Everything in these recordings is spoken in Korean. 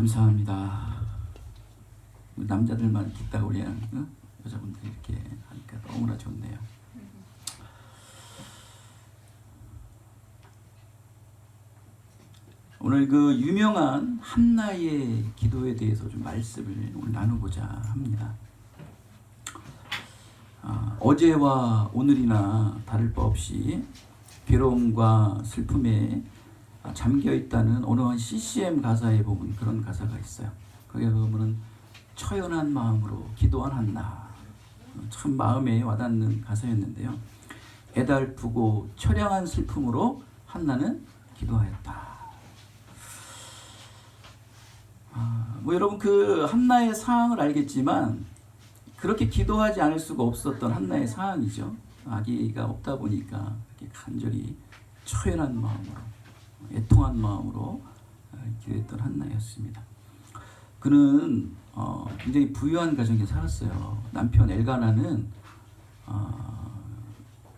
감사합니다. 남자들만 기다고 그냥 여자분들이 이렇게 하니까 너무나 좋네요. 오늘 그 유명한 한나의 기도에 대해서 좀 말씀을 오늘 나누고자 합니다. 어제와 오늘이나 다를 바 없이 괴로움과 슬픔에 잠겨있다는 어느 한 CCM 가사에 보면 그런 가사가 있어요. 거기에 보면은 처연한 마음으로 기도한 한나, 참 마음에 와닿는 가사였는데요. 애달프고 처량한 슬픔으로 한나는 기도하였다. 여러분 그 한나의 상황을 알겠지만 그렇게 기도하지 않을 수가 없었던 한나의 상황이죠. 아기가 없다 보니까 이렇게 간절히 처연한 마음으로, 애통한 마음으로 기도했던 한나였습니다. 그는 굉장히 부유한 가정에 살았어요. 남편 엘가나는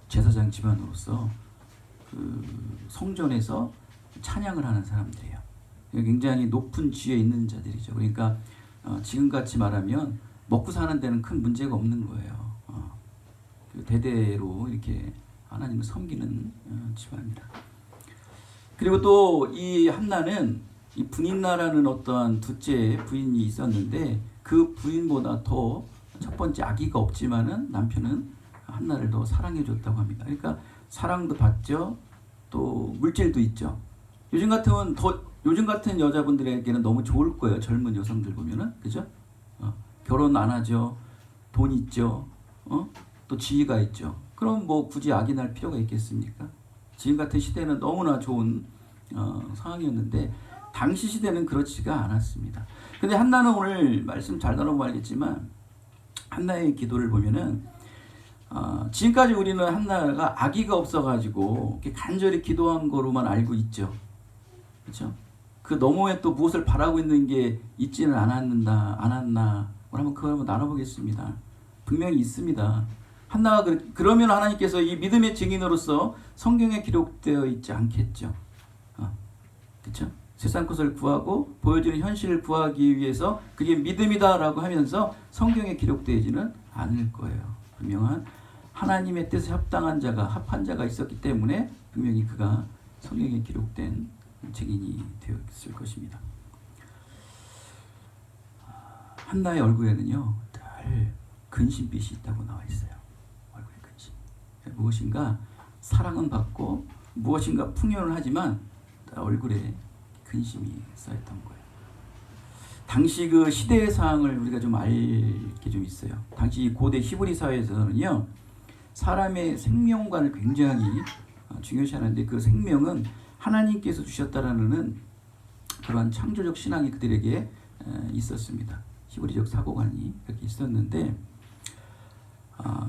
제사장 집안으로서 그 성전에서 찬양을 하는 사람들이에요. 굉장히 높은 지위에 있는 자들이죠. 그러니까 지금같이 말하면 먹고 사는 데는 큰 문제가 없는 거예요. 대대로 이렇게 하나님을 섬기는 집안입니다. 그리고 또 이 한나는 이 분인나라는 어떠한 둘째 부인이 있었는데 그 부인보다 더 첫 번째 아기가 없지만은 남편은 한나를 더 사랑해 줬다고 합니다. 그러니까 사랑도 받죠. 또 물질도 있죠. 요즘 같은 여자분들에게는 너무 좋을 거예요. 젊은 여성들 보면은, 그죠? 결혼 안 하죠. 돈 있죠. 또 지위가 있죠. 그럼 뭐 굳이 악이 날 필요가 있겠습니까? 지금 같은 시대는 너무나 좋은 상황이었는데 당시 시대는 그렇지가 않았습니다. 근데 한나는 오늘 말씀 잘 나눠보면 알겠지만 한나의 기도를 보면은 지금까지 우리는 한나가 아기가 없어가지고 이렇게 간절히 기도한 거로만 알고 있죠. 그렇죠? 그 너머에 또 무엇을 바라고 있는 게 있지는 않았나? 한번 그걸 한번 나눠보겠습니다. 분명히 있습니다. 한나가 그러면 하나님께서 이 믿음의 증인으로서 성경에 기록되어 있지 않겠죠. 그렇죠? 세상 것을 구하고 보여지는 현실을 구하기 위해서 그게 믿음이다라고 하면서 성경에 기록되지는 않을 거예요. 분명한 하나님의 뜻에 합당한 자가 합한 자가 있었기 때문에 분명히 그가 성경에 기록된 증인이 되었을 것입니다. 한나의 얼굴에는요 늘 근심빛이 있다고 나와 있어요. 얼굴에 근심. 무엇인가 사랑은 받고 무엇인가 풍요는 하지만 얼굴에 근심이 쌓였던 거예요. 당시 그 시대의 상황을 우리가 좀 알게 좀 있어요. 당시 고대 히브리 사회에서는요 사람의 생명관을 굉장히 중요시하는데 그 생명은 하나님께서 주셨다라는 그러한 창조적 신앙이 그들에게 있었습니다. 히브리적 사고관이 이렇게 있었는데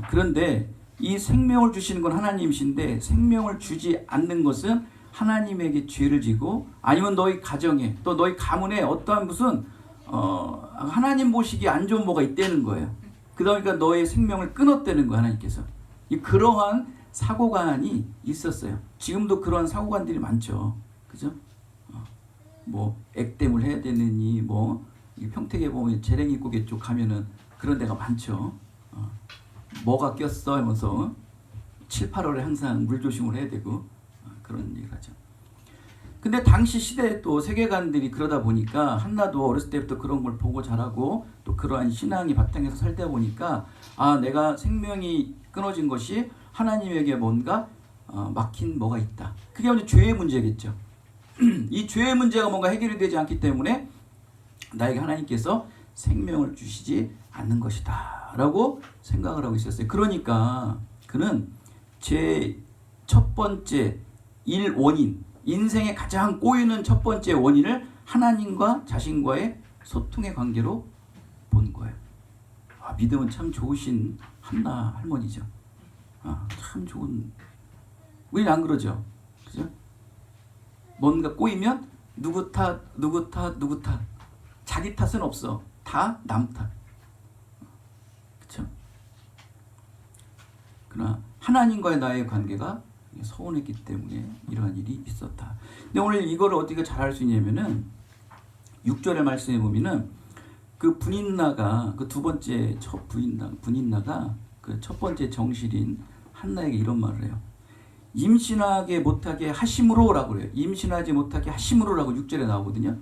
그런데 이 생명을 주시는 건 하나님이신데 생명을 주지 않는 것은 하나님에게 죄를 지고 아니면 너희 가정에 또 너희 가문에 어떠한 무슨 하나님 보시기에 안 좋은 뭐가 있다는 거예요. 그러니까 너의 생명을 끊었다는 거예요. 하나님께서. 그러한 사고관이 있었어요. 지금도 그러한 사고관들이 많죠. 그죠? 뭐 액땜을 해야 되느니 뭐 평택에 보면 재래기고개 쪽 가면은 그런 데가 많죠. 뭐가 꼈어 하면서 7, 8월에 항상 물조심을 해야 되고 그런 얘기를 하죠. 근데 당시 시대에 또 세계관들이 그러다 보니까 한나도 어렸을 때부터 그런 걸 보고 자라고 또 그러한 신앙이 바탕에서 살다 보니까 내가 생명이 끊어진 것이 하나님에게 뭔가 막힌 뭐가 있다. 그게 먼저 죄의 문제겠죠. 이 죄의 문제가 뭔가 해결이 되지 않기 때문에 나에게 하나님께서 생명을 주시지 않는 것이다 라고 생각을 하고 있었어요. 그러니까 그는 제 첫 번째 원인, 인생의 가장 꼬이는 첫 번째 원인을 하나님과 자신과의 소통의 관계로 본 거예요. 믿음은 참 좋으신 한나 할머니죠. 참 좋은. 우리는 안 그러죠. 그죠? 뭔가 꼬이면 누구 탓. 자기 탓은 없어. 다 남 탓. 그렇죠? 그러나 하나님과의 나의 관계가 서운했기 때문에 이러한 일이 있었다. 근데 오늘 이걸 어떻게 잘 할 수 있냐면은 6절의 말씀에 보면은 그 분인나가 그 두 번째 첫 분인나가 그 첫 번째 정실인 한나에게 이런 말을 해요. 임신하게 못하게 하심으로라고 그래요. 임신하지 못하게 하심으로라고 6절에 나오거든요.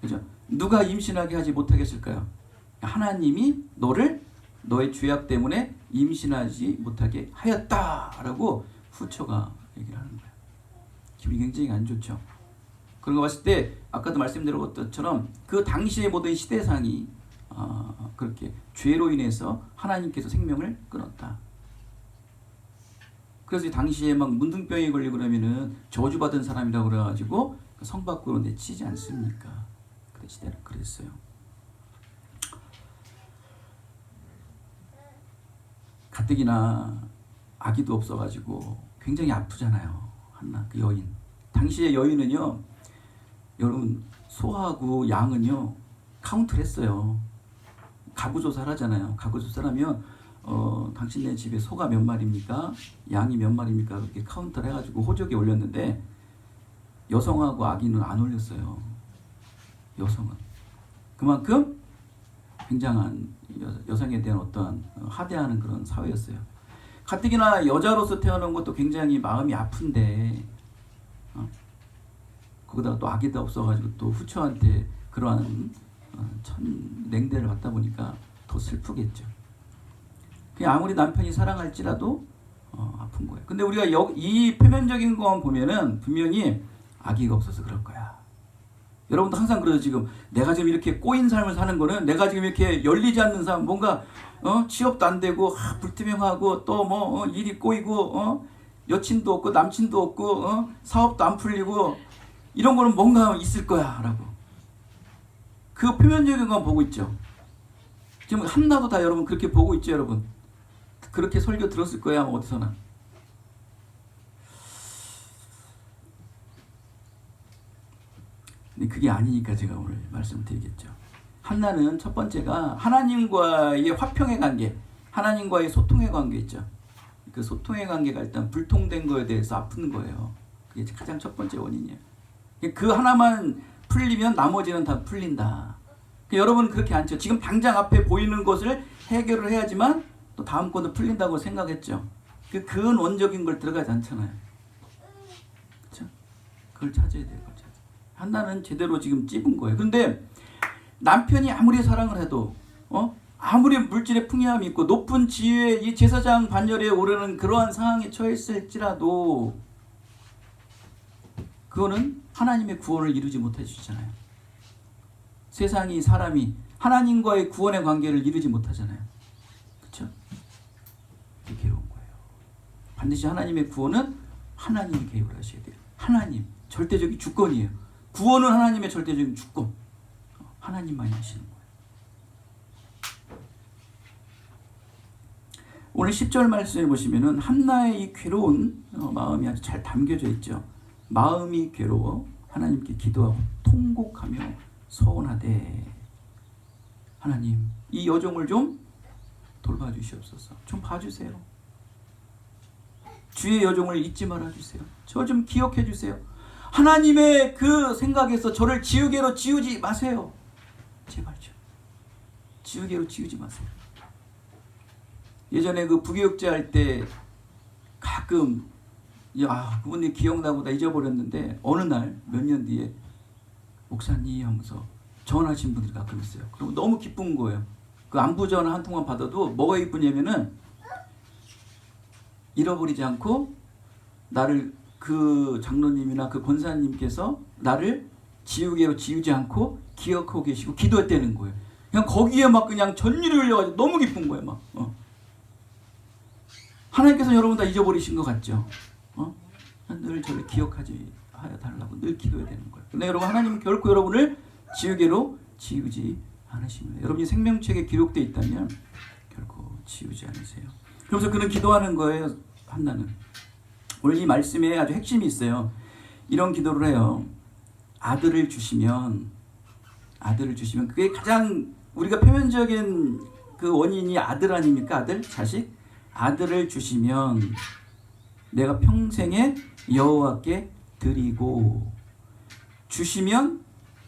그죠? 누가 임신하게 하지 못하게 했을까요? 하나님이 너를 너의 죄악 때문에 임신하지 못하게 하였다라고 후처가 얘기를 하는 거예요. 기분이 굉장히 안 좋죠. 그런 거 봤을 때 아까도 말씀드린 것처럼 그 당시의 모든 시대상이 그렇게 죄로 인해서 하나님께서 생명을 끊었다. 그래서 당시에 막 문둥병에 걸리고 그러면은 저주받은 사람이라고 그래가지고 성 밖으로 내치지 않습니까? 그 시대는 그랬어요. 가뜩이나 아기도 없어가지고 굉장히 아프잖아요. 한나 그 여인. 당시의 여인은요, 여러분 소하고 양은요 카운트를 했어요. 가구 조사를 하잖아요. 가구 조사를 하면 당신네 집에 소가 몇 마리입니까? 양이 몇 마리입니까? 그렇게 카운트를 해가지고 호적에 올렸는데 여성하고 아기는 안 올렸어요. 여성은 그만큼 굉장한 여성에 대한 어떠한 하대하는 그런 사회였어요. 가뜩이나 여자로서 태어난 것도 굉장히 마음이 아픈데 거기다가 또 아기도 없어가지고 또 후처한테 그러한 냉대를 받다 보니까 더 슬프겠죠. 그냥 아무리 남편이 사랑할지라도 아픈 거예요. 근데 우리가 이 표면적인 것만 보면은 분명히 아기가 없어서 그럴 거야. 여러분도 항상 그러죠. 지금 내가 지금 이렇게 꼬인 삶을 사는 거는 내가 지금 이렇게 열리지 않는 삶, 뭔가 취업도 안 되고 불투명하고 또 뭐 일이 꼬이고 여친도 없고 남친도 없고 사업도 안 풀리고 이런 거는 뭔가 있을 거야 라고 그 표면적인 건 보고 있죠. 지금 한나도 다 여러분 그렇게 보고 있죠. 여러분 그렇게 설교 들었을 거야 어디서나. 근데 그게 아니니까 제가 오늘 말씀을 드리겠죠. 한나는 첫 번째가 하나님과의 화평의 관계, 하나님과의 소통의 관계 있죠. 그 소통의 관계가 일단 불통된 거에 대해서 아픈 거예요. 그게 가장 첫 번째 원인이에요. 그 하나만 풀리면 나머지는 다 풀린다. 여러분 그렇게 않죠. 지금 당장 앞에 보이는 것을 해결을 해야지만 또 다음 것도 풀린다고 생각했죠. 그 근원적인 걸 들어가지 않잖아요. 그렇죠? 그걸 찾아야 돼요. 한나는 제대로 지금 찝은 거예요. 근데 남편이 아무리 사랑을 해도 아무리 물질의 풍요함이 있고 높은 지위에 이 제사장 반열에 오르는 그러한 상황에 처했을지라도 그거는 하나님의 구원을 이루지 못해 주잖아요. 세상이 사람이 하나님과의 구원의 관계를 이루지 못하잖아요. 그렇죠? 되게 괴로운 거예요. 반드시 하나님의 구원은 하나님이 개입을 하셔야 돼요. 하나님 절대적인 주권이에요. 구원은 하나님의 절대적인 주권. 하나님만이 하시는 거예요. 오늘 10절 말씀을 보시면은 한나의 이 괴로운 마음이 아주 잘 담겨져 있죠. 마음이 괴로워 하나님께 기도하고 통곡하며 서원하되 하나님 이 여종을 좀 돌봐주시옵소서. 좀 봐주세요. 주의 여종을 잊지 말아주세요. 저 좀 기억해 주세요. 하나님의 그 생각에서 저를 지우개로 지우지 마세요. 제발요. 지우개로 지우지 마세요. 예전에 그 부교육자 할 때 가끔 그분이 기억나고 나 잊어버렸는데 어느 날 몇 년 뒤에 목사님 하면서 전화하신 분들이 가끔 있어요. 그럼 너무 기쁜 거예요. 그 안부 전화 한 통만 받아도 뭐가 이쁘냐면은 잃어버리지 않고 나를 그 장로님이나 그 권사님께서 나를 지우개로 지우지 않고 기억하고 계시고 기도했다는 거예요. 그냥 거기에 막 그냥 전율이 흘려가지고 너무 기쁜 거예요. 막 하나님께서 여러분 다 잊어버리신 것 같죠? 늘 저를 기억하지 하여 달라고 늘 기도해야 되는 거예요. 근데 여러분 하나님은 결코 여러분을 지우개로 지우지 않으십니다. 여러분이 생명책에 기록되어 있다면 결코 지우지 않으세요. 그래서 그는 기도하는 거예요. 한나는. 오늘 이 말씀에 아주 핵심이 있어요. 이런 기도를 해요. 아들을 주시면 그게 가장 우리가 표면적인 그 원인이 아들 아닙니까? 아들? 자식? 아들을 주시면 내가 평생에 여호와께 드리고 주시면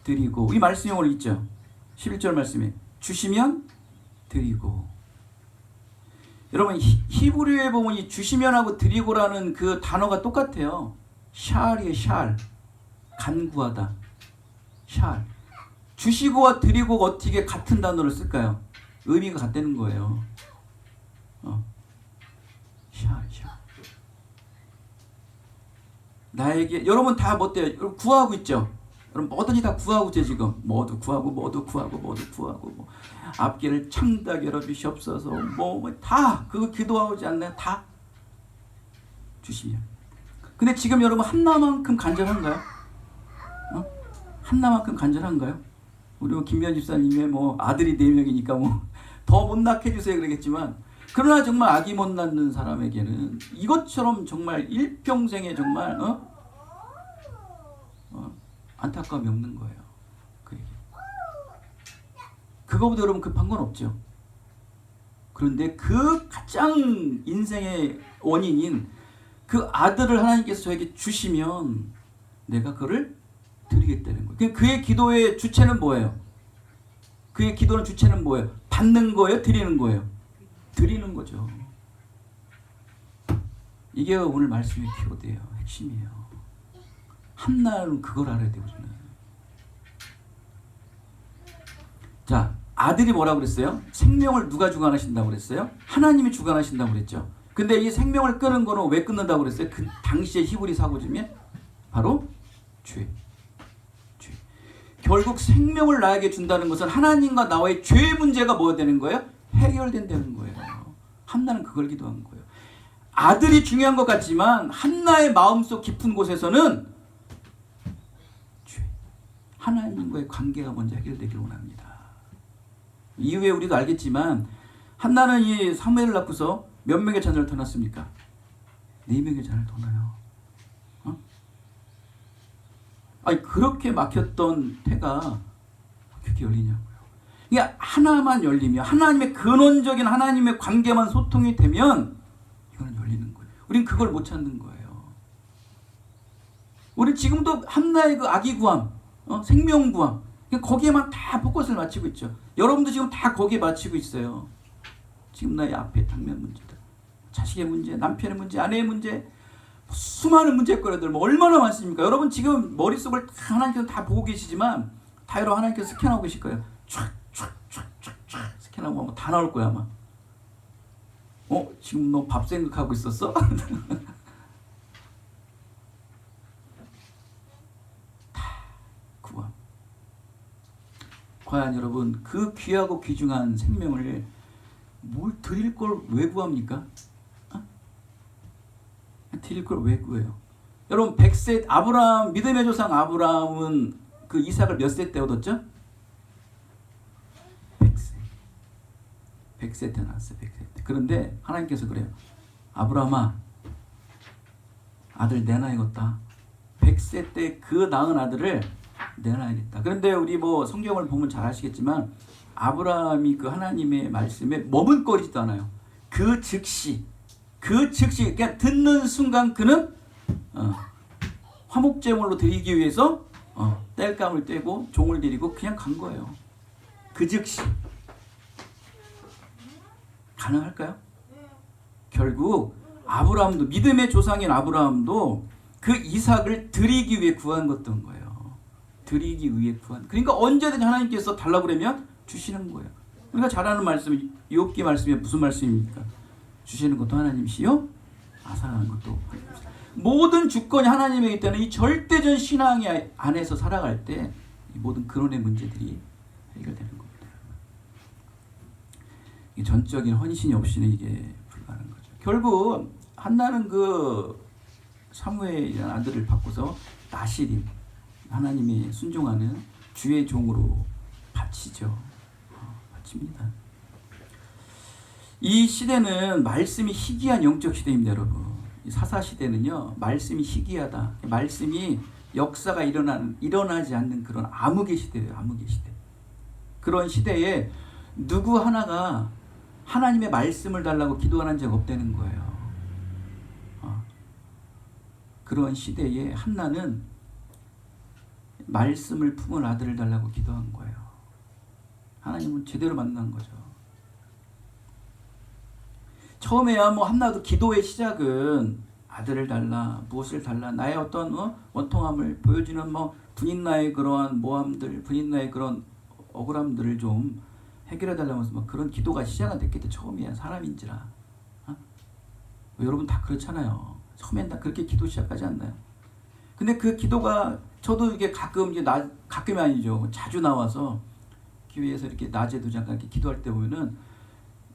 드리고, 이 말씀이 오늘 있죠. 11절 말씀에 주시면 드리고. 여러분 히브리어에 보면 이 주시면하고 드리고라는 그 단어가 똑같아요. 샬이에요. 샬. 간구하다. 샬. 주시고와 드리고가 어떻게 같은 단어를 쓸까요? 의미가 같다는 거예요. 샬. 나에게, 여러분 다 뭐때요? 여러분 구하고 있죠? 여러분 뭐든지 다 구하고 있죠 지금. 뭐도 구하고 뭐 앞길을 창다게 열어주시옵소서. 다 그거 기도하지 않나요? 다 주시면. 근데 지금 여러분 한나만큼 간절한가요? 한나만큼 간절한가요? 우리 김미연 집사님의 아들이 4명이니까 더 못 낳게 해주세요 그러겠지만, 그러나 정말 아기 못 낳는 사람에게는 이것처럼 정말 일평생에 정말 안타까움이 없는 거예요. 그거보다 여러분 급한 건 없죠. 그런데 그 가장 인생의 원인인 그 아들을 하나님께서 저에게 주시면 내가 그를 드리겠다는 거예요. 그의 기도의 주체는 뭐예요? 그의 기도는 주체는 뭐예요? 받는 거예요? 드리는 거예요? 드리는 거죠. 이게 오늘 말씀의 키워드예요. 핵심이에요. 한나는 그걸 알아야 되거든요. 자, 아들이 뭐라고 그랬어요? 생명을 누가 주관하신다고 그랬어요? 하나님이 주관하신다고 그랬죠. 근데 이 생명을 끄는 거는 왜 끊는다고 그랬어요? 그 당시의 히브리 사고 중에 바로 죄. 결국 생명을 나에게 준다는 것은 하나님과 나와의 죄의 문제가 뭐가 되는 거예요? 해결된다는 거예요. 한나는 그걸 기도한 거예요. 아들이 중요한 것 같지만 한나의 마음속 깊은 곳에서는 죄, 하나님과의 관계가 먼저 해결되기를 원합니다. 이후에 우리도 알겠지만 한나는 이 사무엘을 낳고서 몇 명의 자녀를 더 낳습니까? 4명의 자녀를 더 낳아요. 아니 그렇게 막혔던 태가 어떻게 열리냐고요. 그러니까 하나만 열리면, 하나님의 근원적인 하나님의 관계만 소통이 되면 이거는 열리는 거예요. 우린 그걸 못 찾는 거예요. 우리 지금도 한나의 그 아기 구함, 생명 구함, 거기에만 다 포커스를 맞추고 있죠. 여러분도 지금 다 거기에 맞추고 있어요. 지금 나의 앞에 당면 문제들, 자식의 문제, 남편의 문제, 아내의 문제, 수많은 문제거리들 얼마나 많습니까? 여러분 지금 머릿속을 하나님께서 다 보고 계시지만 다 여러분 하나님께서 스캔하고 계실 거예요. 촥 스캔하고 다 나올 거야 아마. 지금 너 밥 생각하고 있었어? 다 구함. 과연 여러분 그 귀하고 귀중한 생명을 뭘 드릴 걸 왜 구합니까? 드릴 걸 왜 구해요? 여러분 100세 아브라함, 믿음의 조상 아브라함은 그 이삭을 몇 세 때 얻었죠? 100세 때 낳았어요. 100세 때. 그런데 하나님께서 그래요. 아브라함아, 아들 내놔야겠다. 100세 때 그 낳은 아들을 내놔야겠다. 그런데 우리 성경을 보면 잘 아시겠지만 아브라함이 그 하나님의 말씀에 머뭇거리지도 않아요. 그 즉시 그냥 듣는 순간 그는 화목제물로 드리기 위해서 땔감을 떼고 종을 데리고 그냥 간 거예요. 그 즉시. 가능할까요? 결국 아브라함도, 믿음의 조상인 아브라함도 그 이삭을 드리기 위해 구한 것던 거예요. 드리기 위해 구한. 그러니까 언제든지 하나님께서 달라고 그러면 주시는 거예요. 우리가 잘 아는 말씀, 욥기 말씀이 무슨 말씀입니까? 주시는 것도 하나님이시요, 아사하는 것도 하나님이시요. 모든 주권이 하나님이기 때문에 이 절대적 신앙 안에서 살아갈 때 이 모든 근원의 문제들이 해결되는 겁니다. 이 전적인 헌신이 없이는 이게 불가능한 거죠. 결국 한나는 그 사무엘이라는 아들을 받고서 나실임, 하나님이 순종하는 주의 종으로 바치죠. 바칩니다. 이 시대는 말씀이 희귀한 영적 시대입니다, 여러분. 이 사사 시대는요, 말씀이 희귀하다. 말씀이 역사가 일어나지 않는 그런 암흑의 시대예요, 암흑의 시대. 그런 시대에 누구 하나가 하나님의 말씀을 달라고 기도하는 적 없다는 거예요. 그런 시대에 한나는 말씀을 품은 아들을 달라고 기도한 거예요. 하나님은 제대로 만난 거죠. 처음에야 뭐 한나도 기도의 시작은 아들을 달라, 무엇을 달라, 나의 어떤 원통함을 보여주는 뭐 분인나의 그러한 모함들, 분인나의 그런 억울함들을 좀 해결해 달라면서 뭐 그런 기도가 시작은 됐겠죠. 처음이야 사람인지라. 여러분 다 그렇잖아요. 처음엔 다 그렇게 기도 시작하지 않나요? 근데 그 기도가 저도 이게 가끔 이제 가끔이 아니죠. 자주 나와서 교회에서 이렇게 낮에도 잠깐 이렇게 기도할 때 보면은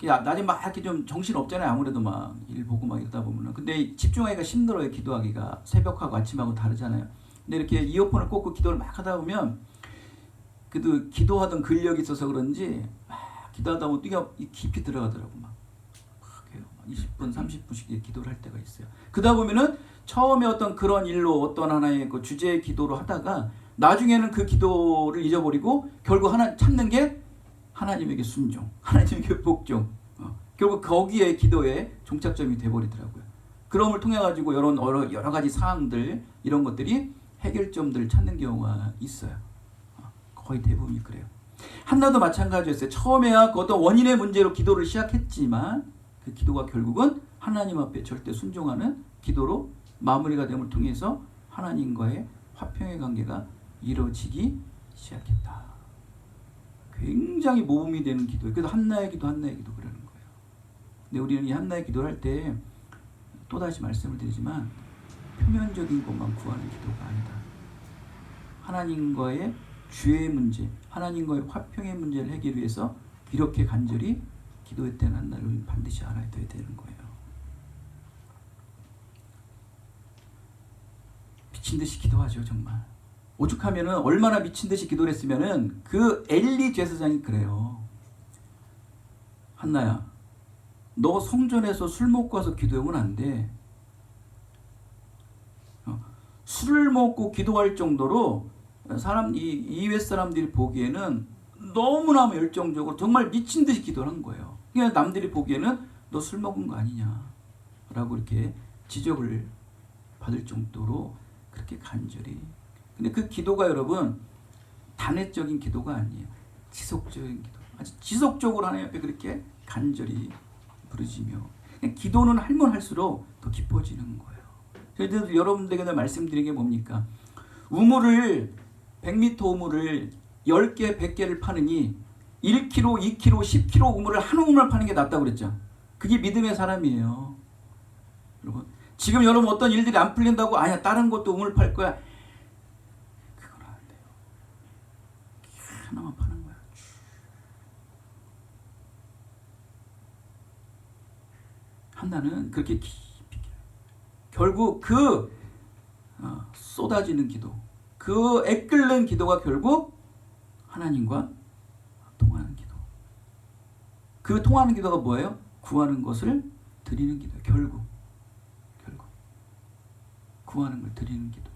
낮에 막 이렇게 좀 정신 없잖아요. 아무래도 막 일 보고 막 이러다 보면은. 근데 집중하기가 힘들어요. 기도하기가 새벽하고 아침하고 다르잖아요. 근데 이렇게 이어폰을 꽂고 기도를 막 하다 보면 그래도 기도하던 근력이 있어서 그런지 막 기도하다 보면 뛰가 깊이 들어가더라고 막 20분 30분씩 기도를 할 때가 있어요. 그러다 보면은 처음에 어떤 그런 일로 어떤 하나의 그 주제의 기도로 하다가 나중에는 그 기도를 잊어버리고 결국 하나 찾는 게 하나님에게 순종, 하나님에게 복종. 결국 거기에 기도의 종착점이 돼버리더라고요. 그럼을 통해 가지고 여러 가지 사항들 이런 것들이 해결점들을 찾는 경우가 있어요. 거의 대부분이 그래요. 한나도 마찬가지였어요. 처음에야 그 어떤 원인의 문제로 기도를 시작했지만 그 기도가 결국은 하나님 앞에 절대 순종하는 기도로 마무리가 됨을 통해서 하나님과의 화평의 관계가 이루어지기 시작했다. 굉장히 모범이 되는 기도예요. 그래서 한나의 기도 그러는 거예요. 근데 우리는 이 한나의 기도를 할 때 또다시 말씀을 드리지만 표면적인 것만 구하는 기도가 아니다. 하나님과의 죄의 문제, 하나님과의 화평의 문제를 해결하기 위해서 이렇게 간절히 기도했다는 한나를 반드시 알아야 되는 거예요. 미친 듯이 기도하죠, 정말. 오죽하면은 얼마나 미친 듯이 기도를 했으면은 그 엘리 제사장이 그래요. 한나야, 너 성전에서 술 먹고 와서 기도하면 안 돼. 술을 먹고 기도할 정도로 이외 사람들이 보기에는 너무나 열정적으로 정말 미친 듯이 기도를 한 거예요. 그냥 남들이 보기에는 너 술 먹은 거 아니냐라고 이렇게 지적을 받을 정도로 그렇게 간절히. 근데 그 기도가 여러분 단회적인 기도가 아니에요. 지속적인 기도. 아주 지속적으로 하나님 앞에 그렇게 간절히 부르짖으며 기도는 할면 할수록 더 깊어지는 거예요. 저희도 여러분들에게 말씀드린 게 뭡니까? 우물을 100m 우물을 10개, 100개를 파느니 1kg, 2kg, 10kg 우물을 한 우물을 파는 게 낫다고 그랬죠. 그게 믿음의 사람이에요. 여러분, 지금 여러분 어떤 일들이 안 풀린다고 아니야 다른 것도 우물 팔 거야. 그건 안 돼요. 하나만 파는 거야. 한나는 그렇게 깊이 결국 그 쏟아지는 기도, 그 애끓는 기도가 결국 하나님과 통하는 기도. 그 통하는 기도가 뭐예요? 구하는 것을 드리는 기도. 결국 구하는 걸 드리는 기도.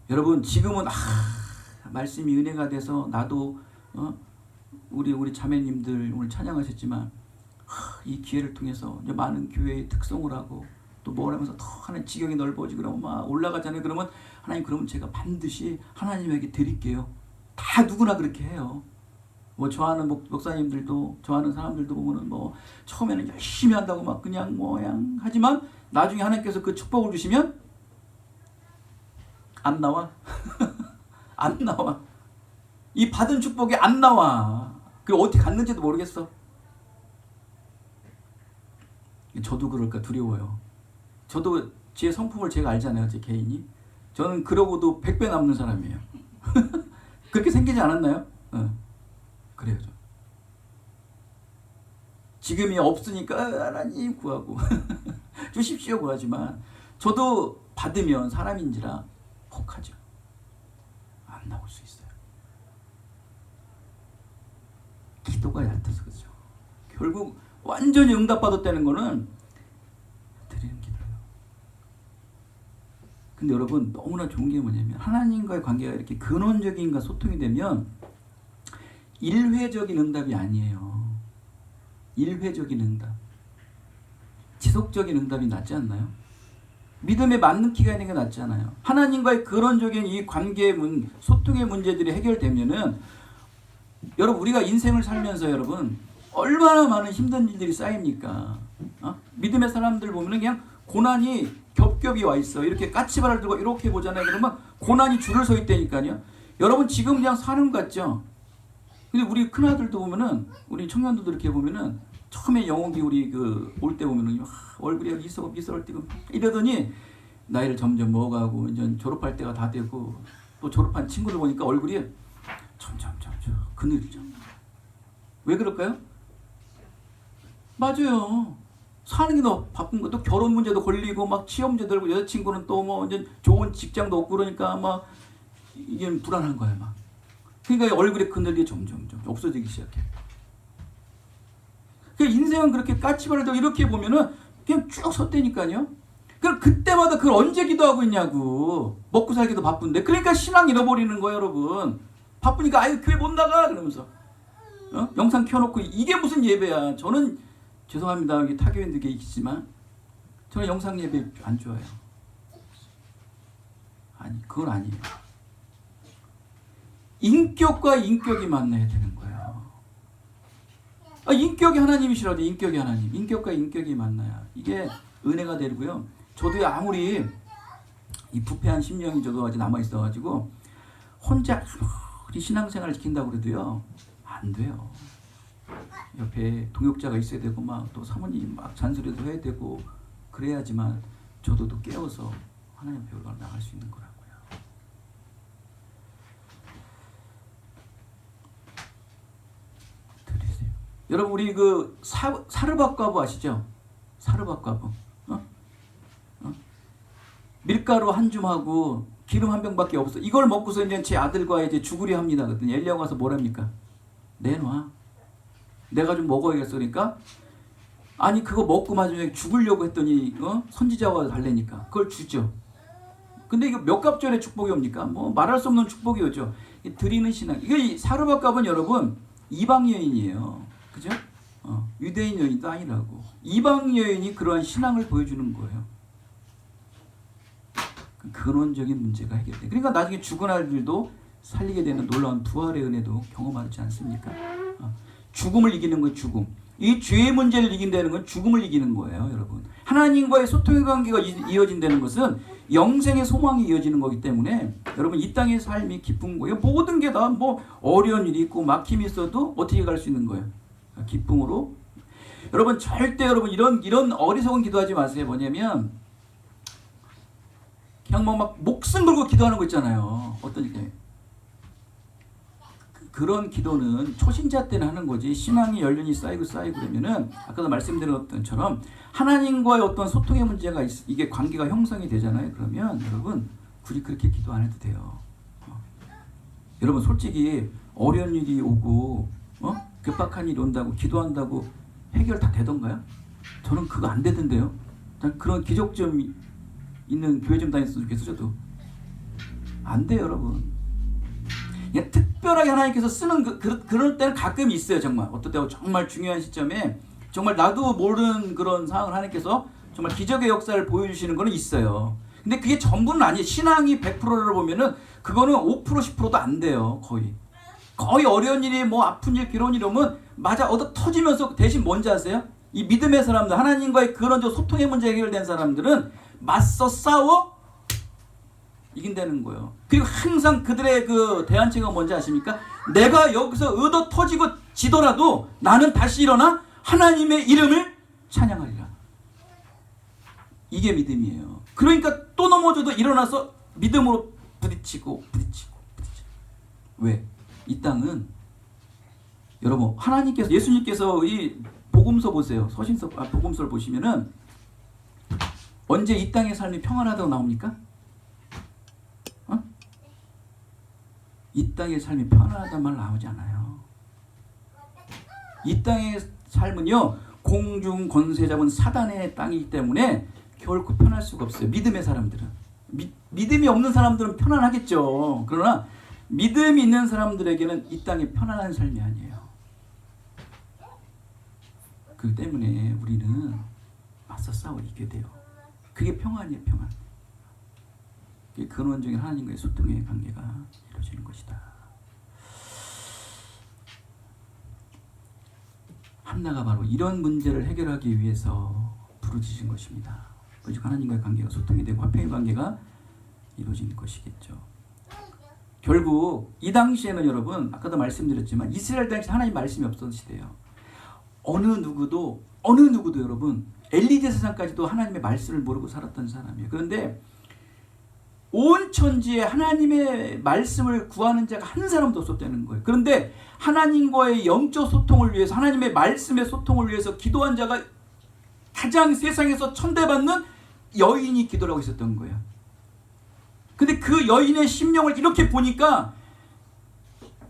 여러분 지금은 말씀이 은혜가 돼서 나도 우리 자매님들 오늘 찬양하셨지만 이 기회를 통해서 이제 많은 교회의 특성을 하고 또 뭘 하면서 더 하나님 지경이 넓어지고 그러면 막 올라가잖아요. 그러면 하나님 그러면 제가 반드시 하나님에게 드릴게요. 다 누구나 그렇게 해요. 뭐 좋아하는 목사님들도 좋아하는 사람들도 보면은 뭐 처음에는 열심히 한다고 막 그냥 하지만 나중에 하나님께서 그 축복을 주시면 안 나와. 안 나와. 이 받은 축복이 안 나와. 그 어떻게 갔는지도 모르겠어. 저도 그럴까 두려워요. 저도 제 성품을 제가 알잖아요. 제 개인이. 저는 그러고도 100배 남는 사람이에요. 그렇게 생기지 않았나요? 그래요. 지금이 없으니까 하나님 구하고 주십시오 구하지만 저도 받으면 사람인지라 혹하죠. 안 나올 수 있어요. 기도가 얕아서 그렇죠. 결국 완전히 응답받았다는 거는 드리는 기도예요. 근데 여러분 너무나 좋은 게 뭐냐면 하나님과의 관계가 이렇게 근원적인 소통이 되면 일회적인 응답이 아니에요. 일회적인 응답. 지속적인 응답이 낫지 않나요? 믿음에 맞는 키가 있는 게 낫잖아요. 하나님과의 근원적인 이 관계 소통의 문제들이 해결되면은 여러분 우리가 인생을 살면서 여러분 얼마나 많은 힘든 일들이 쌓입니까? 믿음의 사람들 보면은 그냥 고난이 겹겹이 와 있어. 이렇게 까치발을 들고 이렇게 보잖아요. 그러면 고난이 줄을 서 있다니까요. 여러분 지금 그냥 사는 것 같죠? 근데 우리 큰아들도 보면은 우리 청년들도 이렇게 보면은 처음에 영혼기 우리 올 때 보면은 얼굴이 미소를 띠고 이러더니 나이를 점점 먹어가고 이제 졸업할 때가 다 되고 또 졸업한 친구들 보니까 얼굴이 점점 그늘져. 왜 그럴까요? 맞아요. 사는 게 너무 바쁜 거. 또 결혼 문제도 걸리고 막 취업 문제 들고 여자친구는 또 뭐 이제 좋은 직장도 없고 그러니까 막 이게 불안한 거예요 막. 그러니까 얼굴에 그늘이 점점 없어지기 시작해. 그 인생은 그렇게 까치발을 들고 이렇게 보면은 그냥 쭉 섰다니까요. 그때마다 그걸 언제 기도하고 있냐고. 먹고 살기도 바쁜데. 그러니까 신앙 잃어버리는 거예요, 여러분. 바쁘니까 아유 교회 못 나가 그러면서 영상 켜놓고 이게 무슨 예배야. 저는 죄송합니다. 여기 타교인들 계시지만 저는 영상 예배 안 좋아해요. 아니 그건 아니에요. 인격과 인격이 만나야 되는 거예요. 인격이 하나님이시라도 인격이 하나님. 인격과 인격이 만나야 이게 은혜가 되고요. 저도 아무리 이 부패한 심령이 저도 아직 남아있어가지고 혼자 신앙생활을 지킨다고 그래도요 안 돼요. 옆에 동역자가 있어야 되고 막 또 사모님 막 잔소리도 해야 되고 그래야지만 저도 또 깨워서 하나님 앞에 나갈 수 있는 거라고요. 들으세요. 여러분 우리 사르밧과부 아시죠? 사르밧과부. 밀가루 한 줌하고 기름 한 병밖에 없어. 이걸 먹고서 이제 제 아들과 이제 죽으려 합니다. 그랬더니 엘리야가 와서 뭐랍니까? 내놔. 내가 좀 먹어야겠어. 그러니까 아니 그거 먹고 마지막에 죽으려고 했더니 선지자와 달래니까 그걸 주죠. 근데 이거 몇 갑절의 축복이 옵니까? 뭐 말할 수 없는 축복이 오죠. 드리는 신앙. 이게 사르밧과부는 여러분 이방 여인이에요. 그죠? 유대인 여인도 아니라고. 이방 여인이 그러한 신앙을 보여주는 거예요. 근원적인 문제가 해결돼. 그러니까 나중에 죽은 아들도 살리게 되는 놀라운 부활의 은혜도 경험하지 않습니까? 죽음을 이기는 건 죽음. 이 죄의 문제를 이긴다는 건 죽음을 이기는 거예요, 여러분. 하나님과의 소통의 관계가 이어진다는 것은 영생의 소망이 이어지는 거기 때문에 여러분 이 땅의 삶이 기쁜 거예요. 모든 게 다 뭐 어려운 일이 있고 막힘이 있어도 어떻게 갈 수 있는 거예요? 기쁨으로. 여러분 절대 여러분 이런 어리석은 기도하지 마세요. 뭐냐면 그냥 막 목숨 걸고 기도하는 거 있잖아요. 어떤 게 그런 기도는 초신자 때는 하는 거지. 신앙이 연륜이 쌓이고 그러면은 아까도 말씀드린 것처럼 하나님과의 어떤 소통의 문제가 이게 관계가 형성이 되잖아요. 그러면 여러분 굳이 그렇게 기도 안 해도 돼요. 여러분 솔직히 어려운 일이 오고 급박한 일이 온다고 기도한다고 해결 다 되던가요? 저는 그거 안 되던데요. 그런 기적 좀 있는 교회 좀 다녔으면 좋겠어. 저도 안 돼요, 여러분. 그냥 특별하게 하나님께서 쓰는 그럴 때는 가끔 있어요. 정말 어떨 때 정말 중요한 시점에 정말 나도 모르는 그런 상황을 하나님께서 정말 기적의 역사를 보여주시는 거는 있어요. 근데 그게 전부는 아니에요. 신앙이 100%를 보면은 그거는 5% 10%도 안 돼요. 거의 어려운 일이 뭐 아픈 일 괴로운 일 오면 맞아 얻어 터지면서 대신 뭔지 아세요? 이 믿음의 사람들 하나님과의 그런 소통의 문제 해결된 사람들은 맞서 싸워 이긴다는 거예요. 그리고 항상 그들의 그 대안책은 뭔지 아십니까? 내가 여기서 얻어 터지고 지더라도 나는 다시 일어나 하나님의 이름을 찬양하리라. 이게 믿음이에요. 그러니까 또 넘어져도 일어나서 믿음으로 부딪히고. 왜? 이 땅은 여러분 하나님께서 예수님께서 이 복음서 보세요. 복음서를 보시면은 언제 이 땅의 삶이 평안하다고 나옵니까? 이 땅의 삶이 편안하다는 말 나오지 않아요. 이 땅의 삶은요 공중 권세 잡은 사단의 땅이기 때문에 결코 편할 수가 없어요. 믿음의 사람들은. 믿음이 없는 사람들은 편안하겠죠. 그러나 믿음이 있는 사람들에게는 이 땅이 편안한 삶이 아니에요. 그렇기 때문에 우리는 맞서 싸워 이겨야 돼요. 그게 평안이에요. 평안. 그게 근원적인 하나님과의 소통의 관계가 이루어지는 것이다. 한나가 바로 이런 문제를 해결하기 위해서 부르짖은 것입니다. 오직 하나님과의 관계가 소통이 되고 화평의 관계가 이루어진 것이겠죠. 결국 이 당시에는 여러분, 아까도 말씀드렸지만 이스라엘 당시 하나님 말씀이 없었던 시대예요. 어느 누구도 여러분, 엘리 제사장까지도 하나님의 말씀을 모르고 살았던 사람이에요. 그런데 온 천지에 하나님의 말씀을 구하는 자가 한 사람도 없었다는 거예요. 그런데 하나님과의 영적 소통을 위해서, 하나님의 말씀의 소통을 위해서 기도한 자가 가장 세상에서 천대받는 여인이 기도를 하고 있었던 거예요. 근데 그 여인의 심령을 이렇게 보니까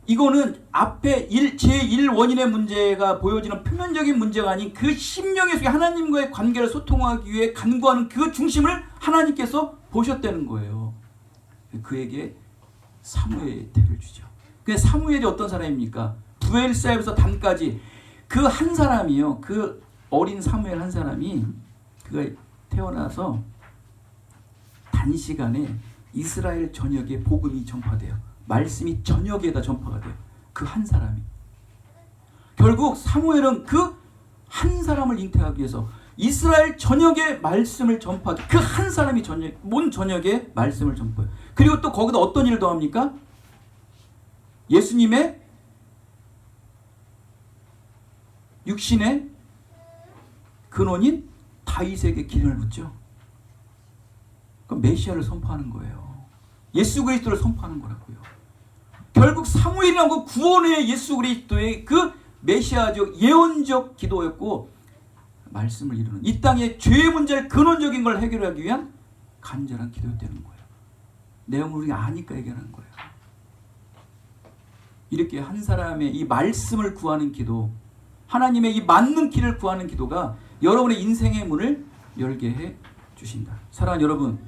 이거는 앞에 제1원인의 문제가 보여지는 표면적인 문제가 아닌 그 심령의 속에 하나님과의 관계를 소통하기 위해 간구하는 그 중심을 하나님께서 보셨다는 거예요. 그에게 사무엘의 택을 주죠. 근데 사무엘이 어떤 사람입니까? 부엘사에서 단까지 그 한 사람이요. 그 어린 사무엘 한 사람이 그가 태어나서 단시간에 이스라엘 전역에 복음이 전파돼요. 말씀이 전역에다 전파가 돼요. 그 한 사람이. 결국 사무엘은 그 한 사람을 잉태하기 위해서 이스라엘 전역에 말씀을 전파하기, 그 한 사람이 온 전역에 말씀을 전파해요. 그리고 또 거기다 어떤 일을 더합니까? 예수님의 육신의 근원인 다윗에게 기름을 붓죠. 그 메시아를 선포하는 거예요. 예수 그리스도를 선포하는 거라고요. 결국 사무엘이라는 건 구원의 예수 그리스도의 그 메시아적 예언적 기도였고, 말씀을 이루는 이 땅의 죄의 문제를 근원적인 걸 해결하기 위한 간절한 기도였다는 거예요. 내용을 우리가 아니까 해결하는 거예요. 이렇게 한 사람의 이 말씀을 구하는 기도, 하나님의 이 맞는 길을 구하는 기도가 여러분의 인생의 문을 열게 해 주신다. 사랑하는 여러분,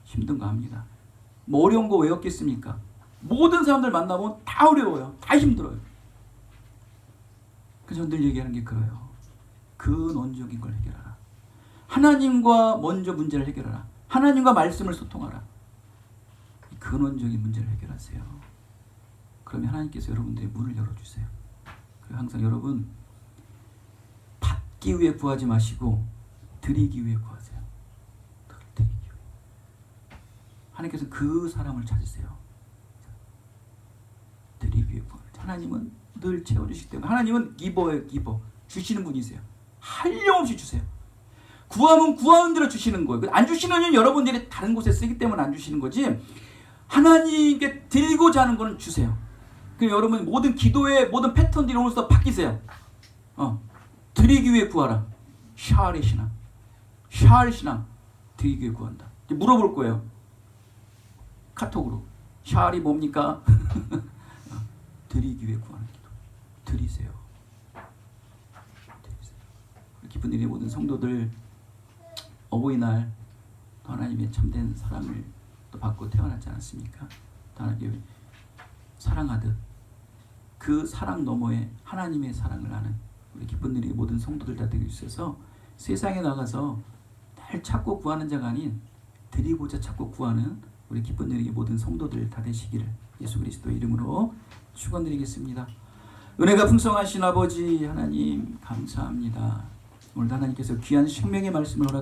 힘든 거 압니다. 뭐 어려운 거 왜 없겠습니까? 모든 사람들 만나보면 다 어려워요. 다 힘들어요. 그래서 늘 얘기하는 게 그래요. 근원적인 걸 해결하라. 하나님과 먼저 문제를 해결하라. 하나님과 말씀을 소통하라. 이 근원적인 문제를 해결하세요. 그러면 하나님께서 여러분들의 문을 열어주세요. 그리고 항상 여러분, 받기 위해 구하지 마시고 드리기 위해 구하세요. 드리기 위해. 하나님께서 그 사람을 찾으세요. 드리기 위해 구하세요. 하나님은 늘 채워주시기 때문에, 하나님은 기버예요. 기버. 주시는 분이세요. 한량없이 주세요. 구하면 구하는 대로 주시는 거예요. 안 주시는 건 여러분들이 다른 곳에 쓰기 때문에 안 주시는 거지, 하나님께 드리고자 하는 거는 주세요. 그리고 여러분 모든 기도의 모든 패턴들이 오늘부터 바뀌세요. 드리기 위해 구하라. 샤알의 신앙. 샤알 신앙. 드리기 위해 구한다. 이제 물어볼 거예요. 카톡으로. 샤알이 뭡니까? 드리기 위해 구하는 기도. 드리세요. 드리세요. 기쁜 일의 모든 성도들, 어버이날 하나님의 참된 사랑을 또 받고 태어났지 않았습니까? 하나님께 사랑하듯 그 사랑 너머에 하나님의 사랑을 아는 우리 기쁜 일의 모든 성도들 다 되게 주셔서 세상에 나가서 날 찾고 구하는 자가 아닌 드리고자 찾고 구하는 우리 기쁜 일의 모든 성도들 다 되시기를 예수 그리스도의 이름으로 축원드리겠습니다. 은혜가 풍성하신 아버지 하나님 감사합니다. 오늘도 하나님께서 귀한 생명의 말씀을 허락